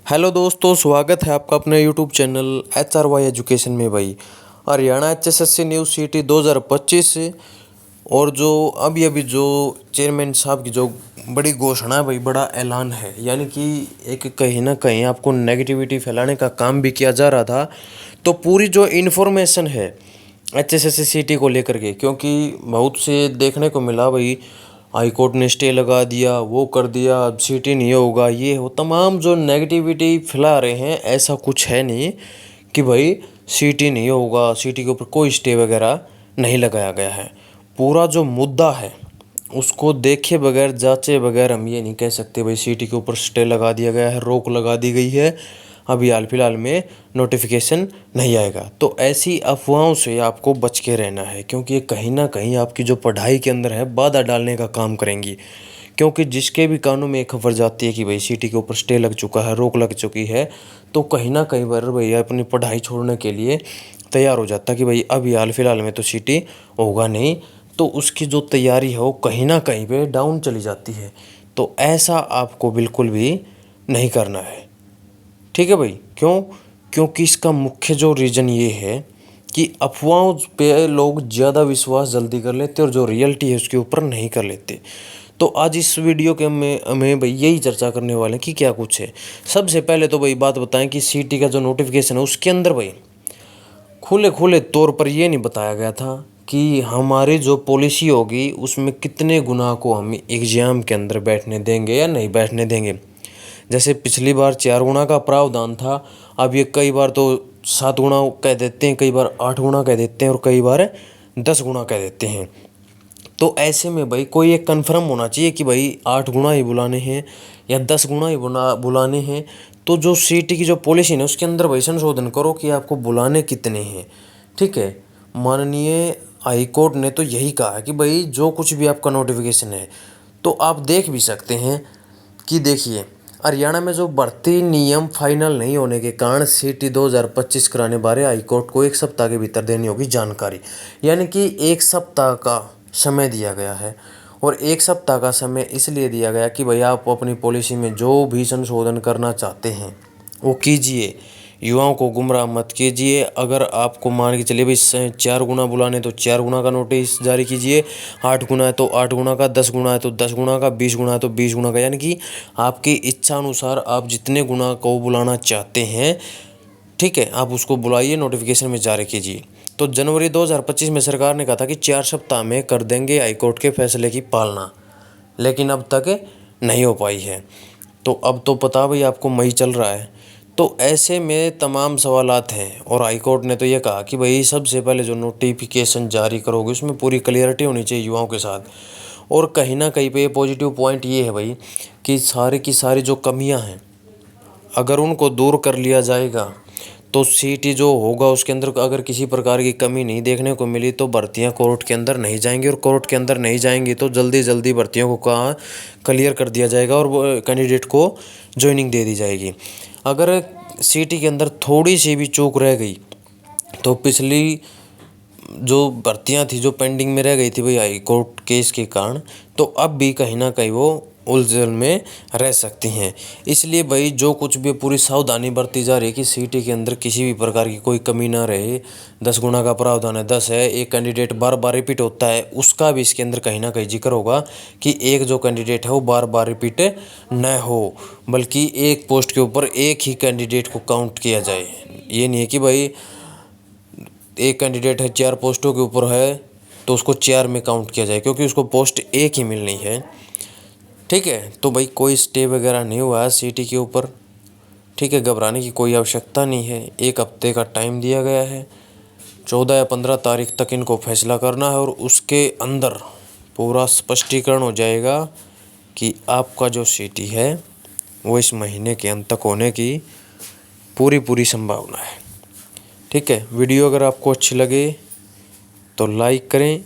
Hello दोस्तों, स्वागत है आपका अपने यूट्यूब चैनल HRY एजुकेशन में। भाई हरियाणा HSSC न्यूज़ सीटी 2025 और जो अभी अभी जो चेयरमैन साहब की जो बड़ी घोषणा है भाई, बड़ा ऐलान है। यानी कि एक कहीं ना कहीं आपको नेगेटिविटी फैलाने का काम भी किया जा रहा था। तो पूरी जो इन्फॉर्मेशन है HSSC सीटी को लेकर के, क्योंकि बहुत से देखने को मिला भाई, हाई कोर्ट ने स्टे लगा दिया, वो कर दिया, अब सीटी नहीं होगा, ये हो तमाम जो नेगेटिविटी फैला रहे हैं। ऐसा कुछ है नहीं कि भाई सीटी नहीं होगा, सीटी के ऊपर कोई स्टे वगैरह नहीं लगाया गया है। पूरा जो मुद्दा है उसको देखे बगैर, जांचे बगैर हम ये नहीं कह सकते भाई सीटी के ऊपर स्टे लगा दिया गया है, रोक लगा दी गई है, अभी हाल फिलहाल में नोटिफिकेशन नहीं आएगा। तो ऐसी अफवाहों से आपको बच के रहना है, क्योंकि ये कहीं ना कहीं आपकी जो पढ़ाई के अंदर है बाधा डालने का काम करेंगी। क्योंकि जिसके भी कानों में एक खबर जाती है कि भाई सीटी के ऊपर स्टे लग चुका है, रोक लग चुकी है, तो कहीं ना कहीं बार भैया अपनी पढ़ाई छोड़ने के लिए तैयार हो जाता कि भाई अभी हाल फिलहाल में तो सीटी होगा नहीं, तो उसकी जो तैयारी है वो कहीं ना कहीं पे डाउन चली जाती है। तो ऐसा आपको बिल्कुल भी नहीं करना है, ठीक है भाई। क्यों? क्योंकि इसका मुख्य जो रीज़न ये है कि अफवाहों पे लोग ज़्यादा विश्वास जल्दी कर लेते और जो रियलिटी है उसके ऊपर नहीं कर लेते। तो आज इस वीडियो के में हमें भाई यही चर्चा करने वाले हैं कि क्या कुछ है। सबसे पहले तो भाई बात बताएं कि सीटी का जो नोटिफिकेशन है उसके अंदर भाई खुले खुले तौर पर ये नहीं बताया गया था कि हमारी जो पॉलिसी होगी उसमें कितने गुना को हम एग्ज़ाम के अंदर बैठने देंगे या नहीं बैठने देंगे। जैसे पिछली बार 4 गुना का प्रावधान था, अब ये कई बार तो 7 गुना कह देते हैं, कई बार 8 गुना कह देते हैं और कई बार 10 गुना कह देते हैं। तो ऐसे में भाई कोई एक कन्फर्म होना चाहिए कि भाई 8 गुना ही बुलाने हैं या 10 गुना ही बुलाने हैं। तो जो सीटी की जो पॉलिसी है उसके अंदर भाई संशोधन करो कि आपको बुलाने कितने हैं, ठीक है। माननीय हाई कोर्ट ने तो यही कहा है कि भाई जो कुछ भी आपका नोटिफिकेशन है, तो आप देख भी सकते हैं कि देखिए हरियाणा में जो भर्ती नियम फाइनल नहीं होने के कारण सीटी 2025 कराने बारे हाईकोर्ट को 1 सप्ताह के भीतर देनी होगी जानकारी। यानी कि 1 सप्ताह का समय दिया गया है। और 1 सप्ताह का समय इसलिए दिया गया कि भाई आप अपनी पॉलिसी में जो भी संशोधन करना चाहते हैं वो कीजिए, युवाओं को गुमराह मत कीजिए। अगर आपको मान के चलिए भाई 4 गुना बुलाने तो 4 गुना का नोटिस जारी कीजिए, 8 गुना है तो 8 गुना का, 10 गुना है तो 10 गुना का, 20 गुना है तो 20 गुना का। यानी कि आपकी इच्छा अनुसार आप जितने गुना को बुलाना चाहते हैं, ठीक है, आप उसको बुलाइए, नोटिफिकेशन में जारी कीजिए। तो जनवरी 2025 में सरकार ने कहा था कि 4 सप्ताह में कर देंगे हाईकोर्ट के फैसले की पालना, लेकिन अब तक नहीं हो पाई है। तो अब तो पता भाई आपको मई चल रहा है। तो ऐसे में तमाम सवालात हैं और हाई कोर्ट ने तो ये कहा कि भाई सबसे पहले जो नोटिफिकेशन जारी करोगे उसमें पूरी क्लियरिटी होनी चाहिए युवाओं के साथ। और कहीं ना कहीं पे पॉजिटिव पॉइंट ये है भाई कि सारी की सारी जो कमियां हैं अगर उनको दूर कर लिया जाएगा तो सीटी जो होगा उसके अंदर अगर किसी प्रकार की कमी नहीं देखने को मिली तो भर्तियां कोर्ट के अंदर नहीं जाएंगी, और कोर्ट के अंदर नहीं जाएंगी तो जल्दी जल्दी भर्तियों को कहाँ क्लियर कर दिया जाएगा और कैंडिडेट को ज्वाइनिंग दे दी जाएगी। अगर सीटी के अंदर थोड़ी सी भी चूक रह गई तो पिछली जो भर्तियां थी जो पेंडिंग में रह गई थी भाई हाई कोर्ट केस के कारण, तो अब भी कहीं ना कहीं वो उलझन में रह सकती हैं। इसलिए भाई जो कुछ भी पूरी सावधानी बरती जा रही है कि सीटी के अंदर किसी भी प्रकार की कोई कमी ना रहे। 10 गुना का प्रावधान है, 10 है, एक कैंडिडेट बार बार रिपीट होता है, उसका भी इसके अंदर कहीं ना कहीं जिक्र होगा कि एक जो कैंडिडेट है वो बार बार रिपीट न हो, बल्कि एक पोस्ट के ऊपर एक ही कैंडिडेट को काउंट किया जाए। ये नहीं है कि भाई एक कैंडिडेट है 4 पोस्टों के ऊपर है तो उसको 4 में काउंट किया जाए, क्योंकि उसको पोस्ट एक ही मिलनी है, ठीक है। तो भाई कोई स्टे वगैरह नहीं हुआ है सीटी के ऊपर, ठीक है, घबराने की कोई आवश्यकता नहीं है। 1 हफ्ते का टाइम दिया गया है, 14 या 15 तारीख तक इनको फैसला करना है और उसके अंदर पूरा स्पष्टीकरण हो जाएगा कि आपका जो सीटी है वो इस महीने के अंत तक होने की पूरी पूरी संभावना है, ठीक है। वीडियो अगर आपको अच्छी लगे तो लाइक करें,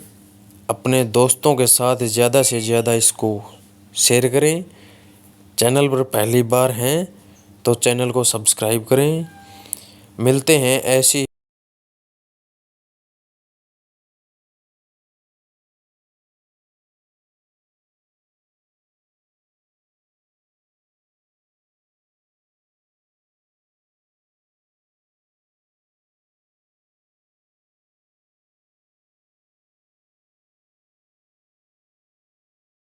अपने दोस्तों के साथ ज़्यादा से ज़्यादा इसको शेयर करें। चैनल पर पहली बार हैं तो चैनल को सब्सक्राइब करें। मिलते हैं ऐसी